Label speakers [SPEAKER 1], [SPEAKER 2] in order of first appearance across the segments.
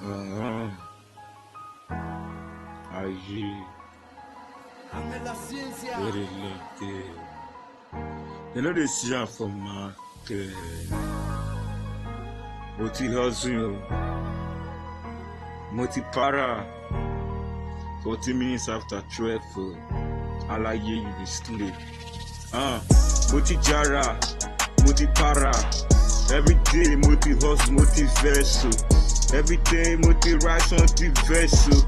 [SPEAKER 1] Uh-huh. Allí, very lucky. You know they see her from market. Moti hustle, Moti para. 40 minutes after 12, Alaye you be sleep. Moti jara, Moti para. Every day Moti hustle, Moti vessel. Every day Moti rise on the vessel.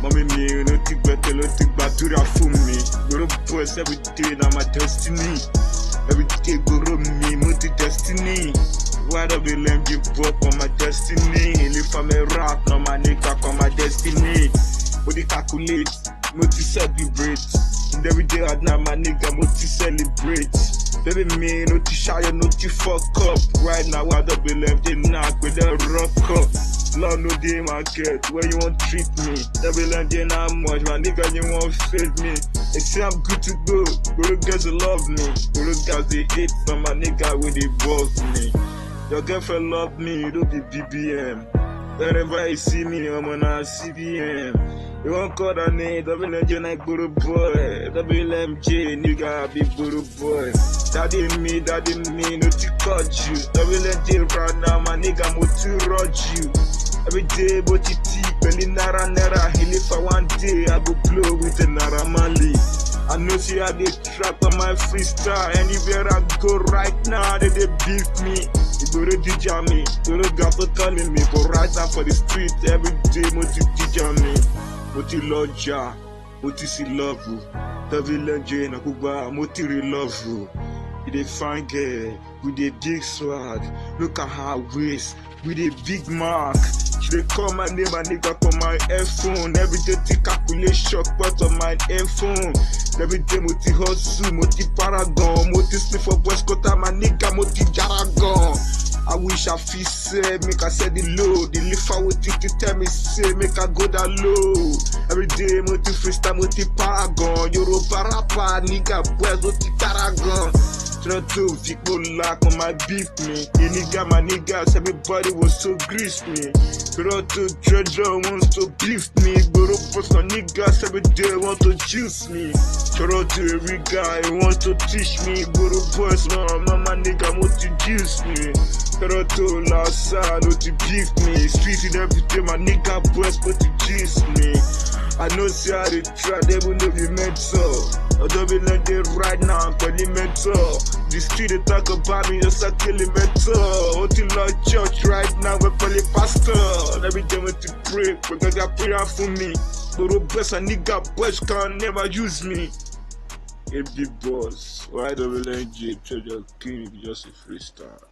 [SPEAKER 1] Mommy me, no think better, no think batura for me. Guru boys every day, now my destiny. Every day guru me, Moti destiny. Why do we let give up on my destiny? If I'm a rock, no my nigga on my destiny. Moti calculate, Moti celebrate. And every day I know my nigga, Moti celebrate. Baby me, no to shy, no to fuck up. Right now I don't believe they knock with a rock up. Lord no day market, where you want treat me. Double and they not much, my nigga you won't fail me. They say I'm good to go, guru girls love me. Guru girls they hate from my nigga when they boss me. Your girlfriend love me, you don't be BBM. Whenever you see me, I'm on a CBM. You won't call that name, WMJ like Guru boy. WMJ, nigga, be Guru boy. Daddy me, no to cut you. WMJ right now, my nigga, mo to rudge you. Every day, but it belly nara. He live for one day, I go blow with a Naira Marley. I know see how they trap on my freestyle. Anywhere I go right now, they beat me. You go to DJ me, you don't got to calling me. But right now for the street, every day, mo to DJ me. Moti loja, Moti si love you. WMJ na kuba, Moti re love you. We dey fine girl, with a big swag. Look at her waist, with a big mark. She dey call my name, my nigga call my iPhone. Every day to calculate shock part of my iPhone. Every day Moti hustle, Moti paragon. Moti sleep for West Coast, my nigga Moti jaragon. I wish I feel say, make I say the low. The lift I would to tell me say, make I go that low. Every day Moti freestyle, Moti paragon. Yoruba rapper, nigga boys, Moti paragon. Try to people lack on my beef me. The nigga, my niggas, everybody was so grease me. Try to treasure wants to beef me. Guru post on niggas every day want to juice me. Try to every guy want to teach me. Guru boys, mama nigga want to juice me. Try to last side, no to beef me. Street in every day, my nigga boys want to juice me. I know see how they try, they will know you meant so. I don't be like they right now, I'm calling mental. The street they talk about me, just like killing mental. Until Lord church right now, we're calling pastor. Every day when to pray, because they prayer for me. But the best a nigga boys can never use me. A big boss, why don't we let J Treasure King just a freestyle?